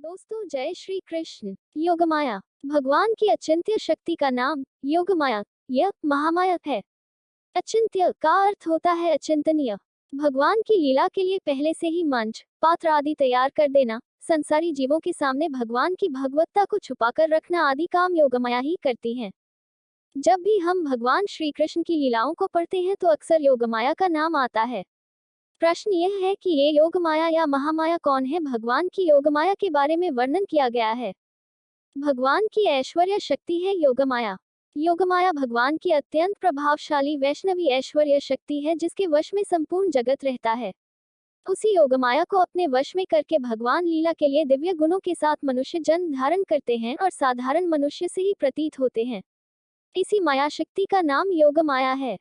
दोस्तों जय श्री कृष्ण। योगमाया भगवान की अचिंत्य शक्ति का नाम योगमाया यह महामाया है। अचिंत्य का अर्थ होता है अचिंतनीय। भगवान की लीला के लिए पहले से ही मंच पात्र आदि तैयार कर देना, संसारी जीवों के सामने भगवान की भगवत्ता को छुपाकर रखना आदि काम योगमाया ही करती है। जब भी हम भगवान श्री कृष्ण की लीलाओं को पढ़ते हैं तो अक्सर योगमाया का नाम आता है। प्रश्न यह है कि ये योगमाया या महामाया कौन है। भगवान की योगमाया के बारे में वर्णन किया गया है। भगवान की ऐश्वर्य शक्ति है योगमाया। योगमाया भगवान की अत्यंत प्रभावशाली वैष्णवी ऐश्वर्य शक्ति है जिसके वश में संपूर्ण जगत रहता है। उसी योगमाया को अपने वश में करके भगवान लीला के लिए दिव्य गुणों के साथ मनुष्य जन्म धारण करते हैं और साधारण मनुष्य से ही प्रतीत होते हैं। इसी माया शक्ति का नाम योगमाया है।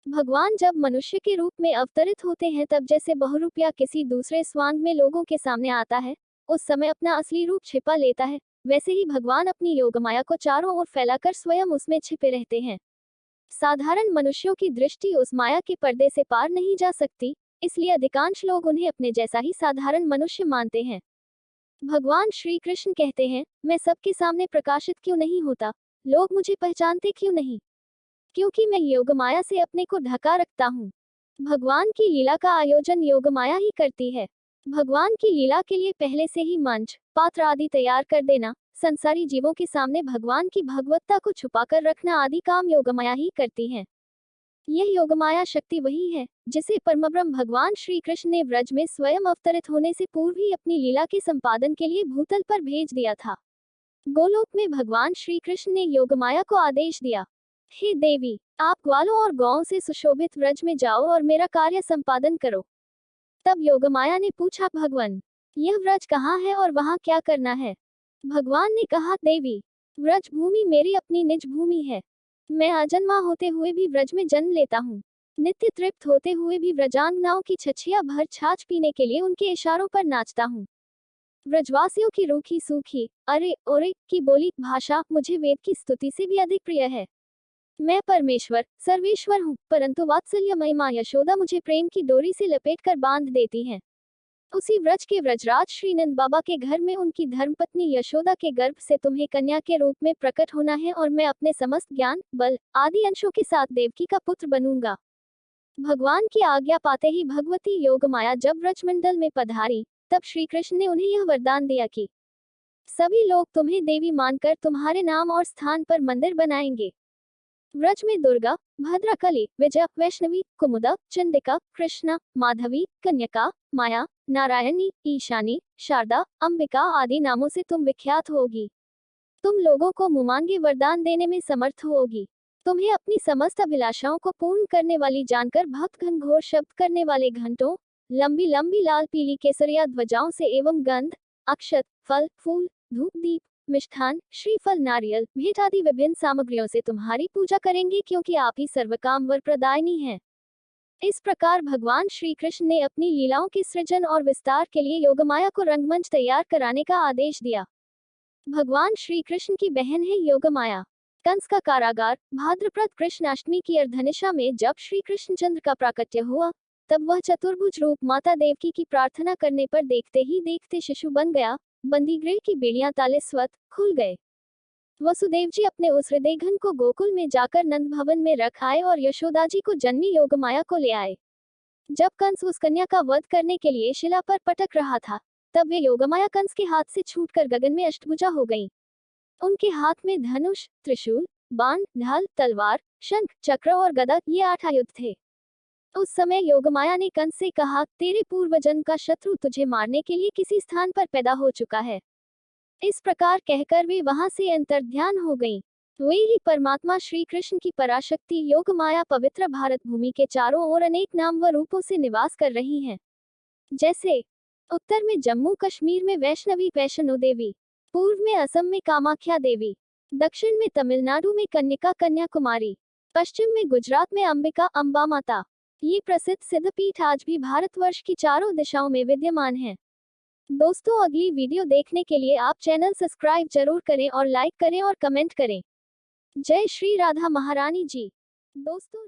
भगवान जब मनुष्य के रूप में अवतरित होते हैं तब जैसे बहुरूप या किसी दूसरे स्वांग में लोगों के सामने आता है, उस समय अपना असली रूप छिपा लेता है, वैसे ही भगवान अपनी योगमाया को चारों ओर फैलाकर स्वयं उसमें छिपे रहते हैं। साधारण मनुष्यों की दृष्टि उस माया के पर्दे से पार नहीं जा सकती, इसलिए अधिकांश लोग उन्हें अपने जैसा ही साधारण मनुष्य मानते हैं। भगवान श्री कृष्ण कहते हैं, मैं सबके सामने प्रकाशित क्यों नहीं होता, लोग मुझे पहचानते क्यों नहीं, क्योंकि मैं योगमाया से अपने को ढका रखता हूँ। भगवान की लीला का आयोजन योगमाया ही करती है। भगवान की लीला के लिए पहले से ही मंच पात्र आदि तैयार कर देना, संसारी जीवों के सामने भगवान की भगवत्ता को छुपाकर रखना आदि काम योगमाया ही करती है। यह योगमाया शक्ति वही है जिसे परमब्रह्म भगवान श्री कृष्ण ने व्रज में स्वयं अवतरित होने से पूर्व ही अपनी लीला के संपादन के लिए भूतल पर भेज दिया था। गोलोक में भगवान श्री कृष्ण ने योगमाया को आदेश दिया, हे देवी, आप ग्वालों और गौओं से सुशोभित व्रज में जाओ और मेरा कार्य संपादन करो। तब योगमाया ने पूछा, भगवान, यह व्रज कहाँ है और वहाँ क्या करना है। भगवान ने कहा, देवी, व्रज भूमि मेरी अपनी निज भूमि है। मैं अजन्मा होते हुए भी व्रज में जन्म लेता हूँ। नित्य तृप्त होते हुए भी व्रजांगनाओं की छछिया भर छाछ पीने के लिए उनके इशारों पर नाचता हूँ। व्रजवासियों की रूखी सूखी अरे ओरे की बोली भाषा मुझे वेद की स्तुति से भी अधिक प्रिय है। मैं परमेश्वर सर्वेश्वर हूँ, परंतु वात्सल्यमयी मां यशोदा मुझे प्रेम की डोरी से लपेटकर बांध देती हैं। उसी व्रज के व्रजराज श्रीनंद बाबा के घर में उनकी धर्मपत्नी यशोदा के गर्भ से तुम्हें कन्या के रूप में प्रकट होना है और मैं अपने समस्त ज्ञान बल आदि अंशों के साथ देवकी का पुत्र बनूंगा। भगवान की आज्ञा पाते ही भगवती योगमाया जब व्रजमंडल में पधारी, तब श्री कृष्ण ने उन्हें यह वरदान दिया कि सभी लोग तुम्हें देवी मानकर तुम्हारे नाम और स्थान पर मंदिर बनाएंगे। व्रज में दुर्गा, भद्रकाली, विजया, वैष्णवी, कुमुदा, चंडिका, कृष्णा, माधवी, कन्यका, माया, नारायणी, ईशानी, शारदा, अंबिका आदि नामों से तुम विख्यात होगी। तुम लोगों को मुमांगे वरदान देने में समर्थ होगी। तुम्हें अपनी समस्त अभिलाषाओं को पूर्ण करने वाली जानकर भक्त घनघोर शब्द करने वाले घंटों, लंबी लंबी लाल पीली केसरिया ध्वजाओं से एवं गंध, अक्षत, फल, फूल, धूप दीप, मिष्ठान, श्रीफल, नारियल, भेंट आदि विभिन्न सामग्रियों से तुम्हारी पूजा करेंगे, क्योंकि आप ही सर्वकाम वर प्रदायिनी हैं। इस प्रकार भगवान श्री कृष्ण ने अपनी लीलाओं के सृजन और विस्तार के लिए योगमाया को रंगमंच तैयार कराने का आदेश दिया। भगवान श्री कृष्ण की बहन है योगमाया। कंस का कारागार भाद्रपद कृष्ण अष्टमी की अर्धनिशा में जब श्री कृष्णचंद्र का प्राकट्य हुआ, तब वह चतुर्भुज रूप माता देवकी की प्रार्थना करने पर देखते ही देखते शिशु बन गया। बंदीगृह की बेड़ियां ताले स्वत खुल गए। वसुदेव जी अपने उस हृदय घन को गोकुल में जाकर नंद भवन में रख आए और यशोदा जी को जन्मी योगमाया को ले आए। जब कंस उस कन्या का वध करने के लिए शिला पर पटक रहा था, तब वे योगमाया कंस के हाथ से छूटकर गगन में अष्टभुजा हो गईं। उनके हाथ में धनुष, त्रिशूल, बाण, ढाल, तलवार, शंख, चक्र और गदा ये 8 आयुध थे। उस समय योगमाया ने कंस से कहा, तेरे पूर्वजन्म का शत्रु तुझे मारने के लिए किसी स्थान पर पैदा हो चुका है। इस प्रकार कहकर वे वहां से अंतर्ध्यान हो गईं। वे ही परमात्मा श्री कृष्ण की पराशक्ति योगमाया पवित्र भारत भूमि के चारों ओर अनेक नाम व रूपों से निवास कर रही हैं। जैसे उत्तर में जम्मू कश्मीर में वैष्णवी वैष्णो देवी, पूर्व में असम में कामाख्या देवी, दक्षिण में तमिलनाडु में कन्यका कन्याकुमारी, पश्चिम में गुजरात में अंबिका अंबा माता। ये प्रसिद्ध सिद्धपीठ आज भी भारतवर्ष की चारों दिशाओं में विद्यमान हैं। दोस्तों, अगली वीडियो देखने के लिए आप चैनल सब्सक्राइब जरूर करें और लाइक करें और कमेंट करें। जय श्री राधा महारानी जी। दोस्तों